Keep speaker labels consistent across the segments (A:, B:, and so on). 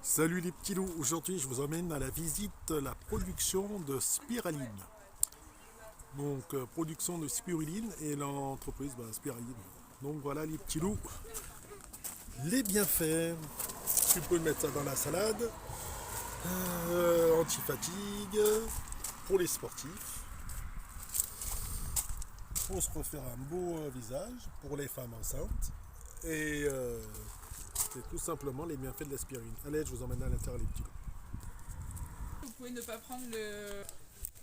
A: Salut les petits loups, aujourd'hui je vous emmène à la visite la production de spiruline. Donc production de spiruline et l'entreprise spiruline. Donc voilà les petits loups, les bienfaits. Tu peux mettre ça dans la salade, anti-fatigue, pour les sportifs, pour se refaire un beau visage, pour les femmes enceintes. Et c'est tout simplement les bienfaits de la spiruline. Allez, je vous emmène à l'intérieur les petits loups.
B: Vous pouvez ne pas prendre le...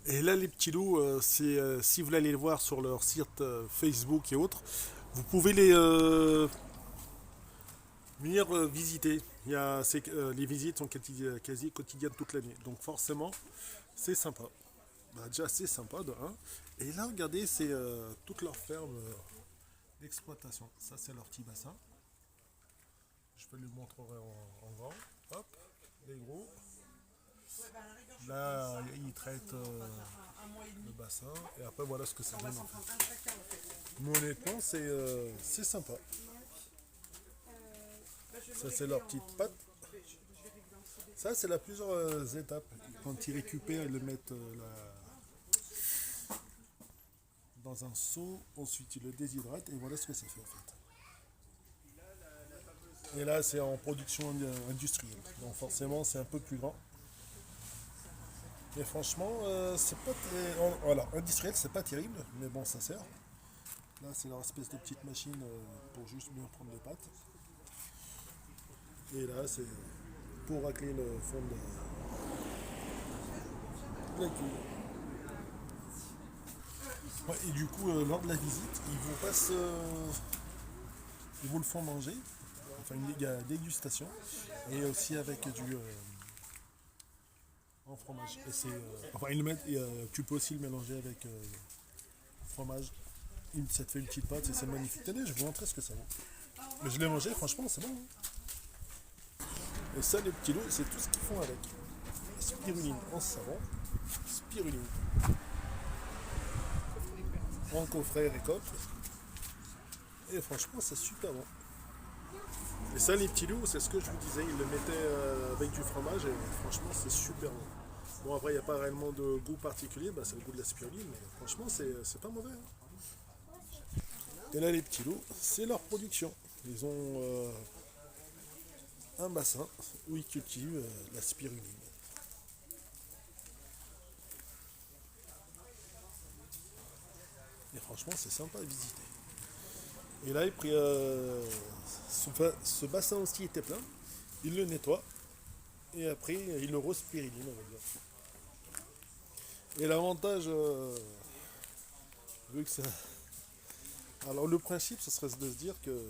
A: Et là, les petits loups, si vous voulez aller les voir sur leur site Facebook et autres, vous pouvez venir visiter. Les visites sont quasi quotidiennes toute l'année. Donc forcément, c'est sympa. Déjà, c'est sympa de 1. Et là, regardez, c'est toute leur ferme d'exploitation. Ça, c'est leur petit bassin. Je peux lui montrer en grand. Hop, les gros. Là, ils traitent le bassin et après voilà ce que ça donne en fait. Mais honnêtement, c'est sympa. Ça, c'est leur petite pâte. Ça, c'est la plusieurs étapes. Quand ils récupèrent, ils le mettent dans un seau. Ensuite, ils le déshydratent et voilà ce que ça fait en fait. Et là, c'est en production industrielle. Donc forcément, c'est un peu plus grand. Et franchement, c'est pas voilà, industriel, c'est pas terrible, mais bon, ça sert. Là, c'est leur espèce de petite machine pour juste bien prendre les pâtes. Et là, c'est pour racler le fond de la cuve. Ouais, et du coup, lors de la visite, ils vous le font manger, enfin une dégustation, et aussi avec du en fromage. Et enfin, ils le mettent, et, tu peux aussi le mélanger avec fromage. Ça te fait une petite pâte et c'est magnifique. Tenez, je vais vous montrer ce que ça vaut. Mais je l'ai mangé, franchement, c'est bon. Hein. Et ça, les petits loups, c'est tout ce qu'ils font avec. Spiruline en savon, spiruline en coffret récolte. Et franchement, c'est super bon. Et ça, les petits loups, c'est ce que je vous disais, ils le mettaient avec du fromage et franchement, c'est super bon. Bon, après, il n'y a pas réellement de goût particulier, c'est le goût de la spiruline, mais franchement, c'est pas mauvais. Hein. Et là, les petits loups, c'est leur production. Ils ont un bassin où ils cultivent la spiruline. Et franchement, c'est sympa à visiter. Et là, ce bassin aussi était plein. Il le nettoie. Et après, il le respiruline, on va dire. Et l'avantage, vu que ça. Alors, le principe, ce serait de se dire que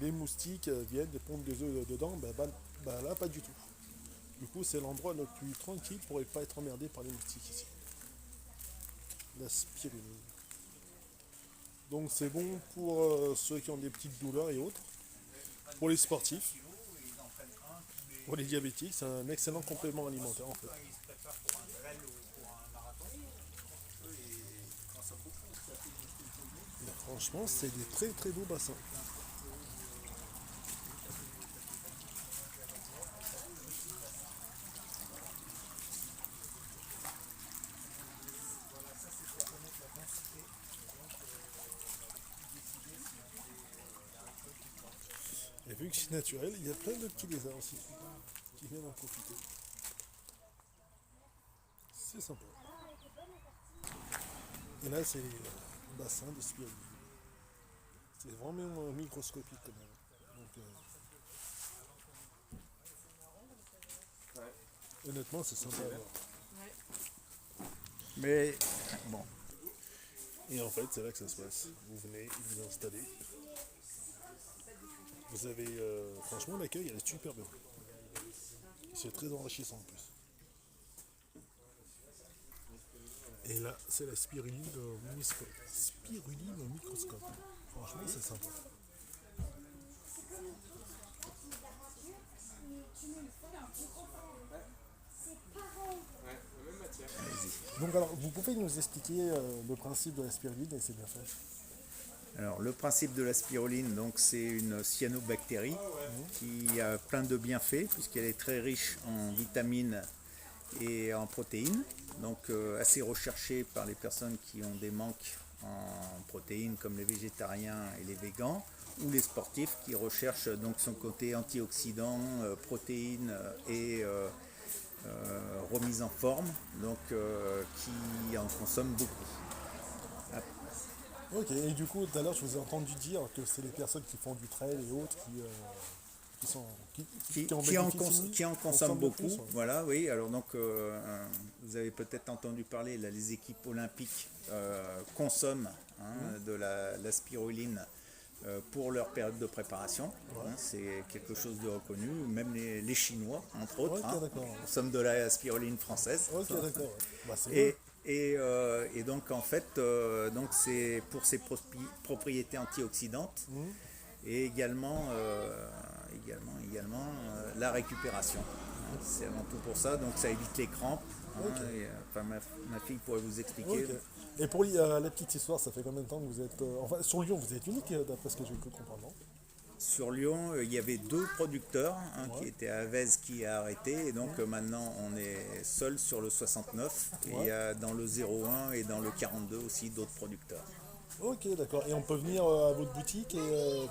A: les moustiques viennent et pondent des œufs dedans. Là, pas du tout. Du coup, c'est l'endroit le plus tranquille pour ne pas être emmerdé par les moustiques ici. La spiruline. Donc, c'est bon pour ceux qui ont des petites douleurs et autres. Pour les sportifs, pour les diabétiques, c'est un excellent complément alimentaire en fait. Et franchement, c'est des très très beaux bassins. Et vu que c'est naturel, il y a plein de petits lézards aussi qui viennent en profiter. C'est sympa. Et là, c'est les bassins de spiruline. C'est vraiment microscopique quand même. Donc, honnêtement, c'est sympa à voir.
C: Mais bon,
A: Et en fait, c'est là que ça se passe. Vous venez, vous vous installez. Vous avez, franchement, l'accueil, elle est super bien. C'est très enrichissant en plus. Et là, c'est la spiruline au microscope. Spiruline au microscope. Franchement, c'est sympa. Donc alors, vous pouvez nous expliquer le principe de la spiruline et c'est bien fait.
C: Alors, le principe de la spiruline, donc, c'est une cyanobactérie qui a plein de bienfaits puisqu'elle est très riche en vitamines et en protéines, donc assez recherchée par les personnes qui ont des manques en protéines comme les végétariens et les végans, ou les sportifs qui recherchent donc son côté antioxydant, protéines et remise en forme, donc qui en consomment beaucoup.
A: Ok, et du coup, tout à l'heure, je vous ai entendu dire que c'est les personnes qui font du trail et autres
C: Qui en consomment beaucoup.
A: Plus, ouais.
C: Voilà, oui. Alors donc, vous avez peut-être entendu parler, là, les équipes olympiques consomment de la spiruline pour leur période de préparation.
A: Ouais.
C: C'est quelque chose de reconnu. Même les Chinois, entre autres,
A: Ok, d'accord.
C: consomment de la spiruline française.
A: Ok, d'accord. Ouais. Bah, c'est
C: Et, et donc en fait, donc c'est pour ses propriétés antioxydantes et également, la récupération. C'est avant tout pour ça, donc ça évite les crampes.
A: Ok.
C: Ma fille pourrait vous expliquer.
A: Ok. Et pour la petite histoire, ça fait combien de temps que vous êtes. Enfin, sur Lyon, vous êtes unique, d'après ce que j'ai pu comprendre, non?
C: Sur Lyon, il y avait 2 producteurs,
A: Ouais.
C: qui était Avez qui a arrêté, et donc maintenant on est seul sur le 69. Et il y a dans le 01 et dans le 42 aussi d'autres producteurs.
A: Ok, d'accord. Et on peut venir à votre boutique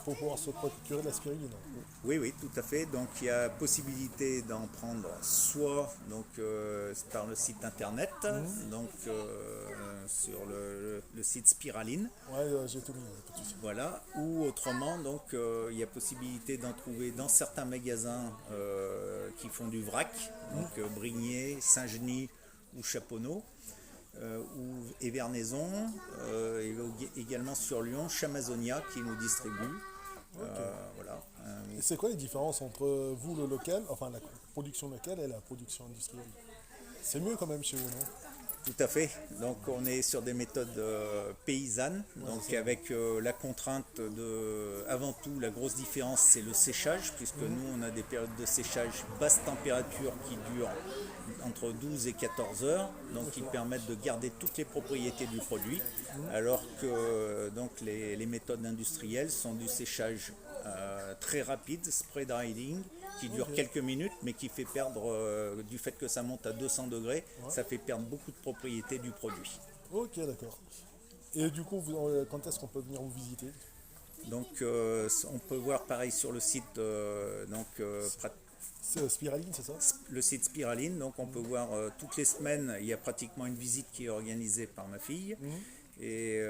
A: pour pouvoir se procurer de la spiruline.
C: Oui, oui, tout à fait. Donc il y a possibilité d'en prendre soit donc, par le site internet, donc sur le site Spiraline.
A: Ouais, j'ai tout mis, pas de souci.
C: Voilà, ou autrement, donc il y a possibilité d'en trouver dans certains magasins qui font du vrac, donc Brigné, Saint-Genis ou Chaponneau, ou Evernaison, et également sur Lyon, Chamazonia qui nous distribue. Voilà.
A: Et c'est quoi les différences entre vous, le local, enfin la production locale et la production industrielle? C'est mieux quand même chez vous, non?
C: Tout à fait. Donc on est sur des méthodes paysannes, donc avec la contrainte de, avant tout, la grosse différence c'est le séchage, puisque nous on a des périodes de séchage basse température qui durent entre 12 et 14 heures, donc qui permettent de garder toutes les propriétés du produit, alors que donc les méthodes industrielles sont du séchage très rapide, spray drying, qui dure quelques minutes, mais qui fait perdre, du fait que ça monte à 200 degrés, ça fait perdre beaucoup de propriétés du produit.
A: Ok, d'accord. Et du coup, quand est-ce qu'on peut venir vous visiter?
C: Donc on peut voir pareil sur le site,
A: C'est Spiraline, c'est ça?
C: le site Spiraline, donc on peut voir toutes les semaines, il y a pratiquement une visite qui est organisée par ma fille. Et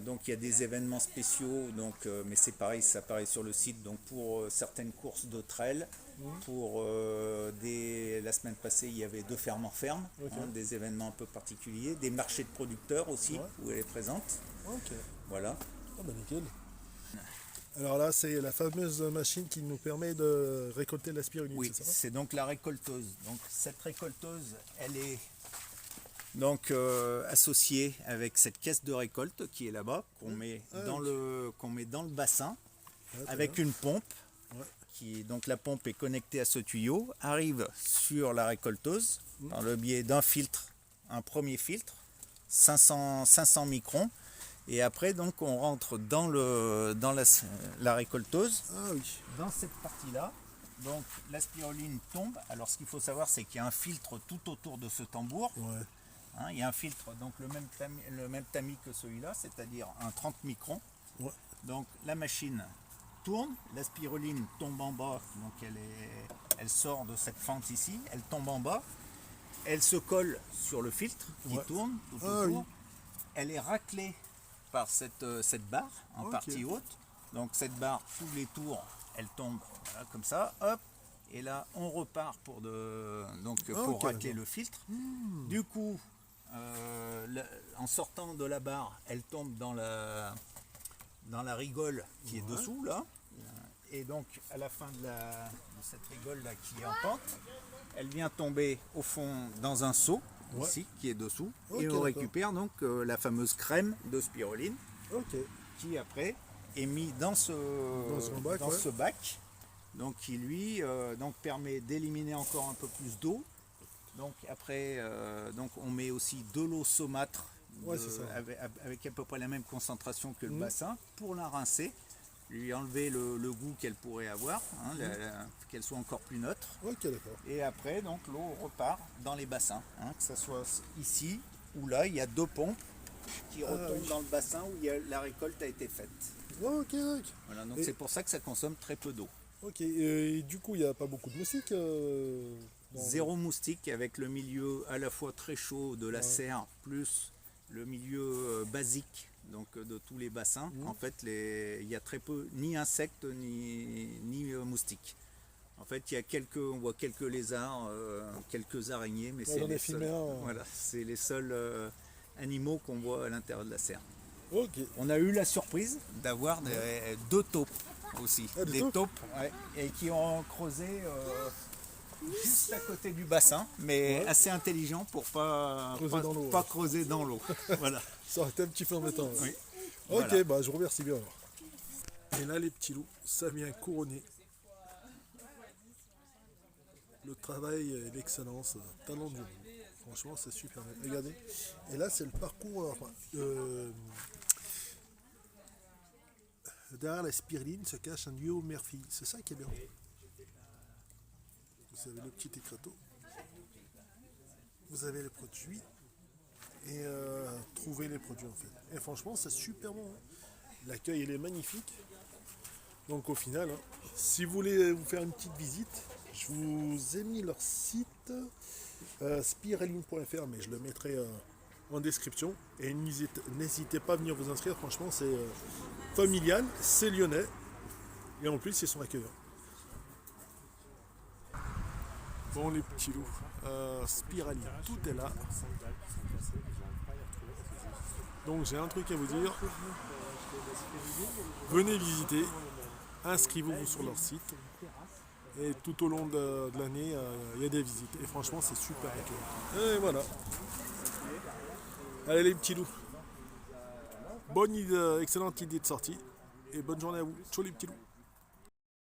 C: donc il y a des événements spéciaux, donc, mais c'est pareil, ça apparaît sur le site, donc pour certaines courses de trail, pour la semaine passée il y avait 2 fermes en ferme, des événements un peu particuliers, des marchés de producteurs aussi, où elle est présente.
A: Ok.
C: Voilà.
A: Ah bah nickel. Alors là, c'est la fameuse machine qui nous permet de récolter la spiruline,
C: Oui,
A: c'est ça?
C: c'est donc la récolteuse. Donc cette récolteuse, elle est donc associée avec cette caisse de récolte qui est là-bas, qu'on met dans le bassin, avec une pompe. Donc la pompe est connectée à ce tuyau, arrive sur la récolteuse par le biais d'un filtre, un premier filtre, 500 microns, et après donc on rentre dans la récolteuse.
A: Ah oui.
C: Dans cette partie-là, donc la spiruline tombe. Alors ce qu'il faut savoir, c'est qu'il y a un filtre tout autour de ce tambour.
A: Ouais.
C: Il y a un filtre, donc le même tamis que celui-là, c'est-à-dire un 30 microns.
A: Ouais.
C: Donc la machine tourne, la spiruline tombe en bas, donc elle sort de cette fente ici, elle tombe en bas, elle se colle sur le filtre qui tourne tout autour. Elle est raclée par cette barre en partie haute. Donc cette barre, tous les tours, elle tombe comme ça, hop, et là on repart pour racler le filtre. Du coup, en sortant de la barre, elle tombe dans la rigole qui est dessous là, et donc à la fin de cette rigole là qui est en pente, elle vient tomber au fond dans un seau ici qui est dessous, et on récupère donc la fameuse crème de spiruline qui après est mis dans ce bac, donc qui lui permet d'éliminer encore un peu plus d'eau. Donc après, donc on met aussi de l'eau saumâtre
A: Ouais, c'est ça.
C: avec à peu près la même concentration que le
A: Mhm.
C: bassin, pour la rincer, lui enlever le goût qu'elle pourrait avoir, hein, qu'elle soit encore plus neutre.
A: Ok, d'accord.
C: Et après, donc, l'eau repart dans les bassins, hein, que ce soit ici ou là. Il y a 2 pompes qui retombent
A: oui.
C: dans le bassin où la récolte a été faite.
A: Ok, ok.
C: Voilà, donc
A: Et-
C: c'est pour ça que ça consomme très peu d'eau.
A: Ok, et du coup, il n'y a pas beaucoup de moustiques dans-
C: Zéro moustique, avec le milieu à la fois très chaud de la serre plus le milieu basique, donc de tous les bassins. En fait, il y a très peu ni insectes ni moustiques. En fait, on voit quelques lézards, quelques araignées, mais c'est
A: j'en ai
C: les
A: filmé
C: seuls,
A: un.
C: voilà, c'est les seuls animaux qu'on voit à l'intérieur de la serre.
A: Ok.
C: On a eu la surprise d'avoir 2 taupes aussi,
A: Ah, des
C: des
A: taupes
C: taupes, ouais, et qui ont creusé juste à côté du bassin, mais
A: Ouais.
C: assez intelligents pour pas
A: Creuser dans l'eau,
C: pas
A: ouais.
C: creuser dans l'eau. Voilà.
A: Ça aurait été un petit peu embêtant.
C: Oui.
A: Ok,
C: Voilà.
A: bah je vous remercie bien alors. Et là, les petits loups, ça vient couronner le travail et l'excellence, talent du loup. Franchement, c'est super bien. Regardez. Et là, c'est le parcours. Enfin, derrière la spiruline se cache un duo Murphy. C'est ça qui est bien. Vous avez le petit écrato. Vous avez les produits. Et trouver les produits en fait. Et franchement, c'est super bon. Hein. L'accueil, il est magnifique. Donc au final, hein, si vous voulez vous faire une petite visite, je vous ai mis leur site spiraline.fr, mais je le mettrai en description. Et n'hésitez pas à venir vous inscrire, franchement c'est familial, c'est lyonnais. Et en plus ils sont accueillants. Bon les petits loups, Spiraline, tout est là. Donc j'ai un truc à vous dire. Venez visiter, inscrivez-vous sur leur site. Et tout au long de l'année, il y a des visites. Et franchement, c'est super accueillant. Et voilà. Allez les petits loups. Bonne idée, excellente idée de sortie. Et bonne journée à vous. Ciao les petits loups.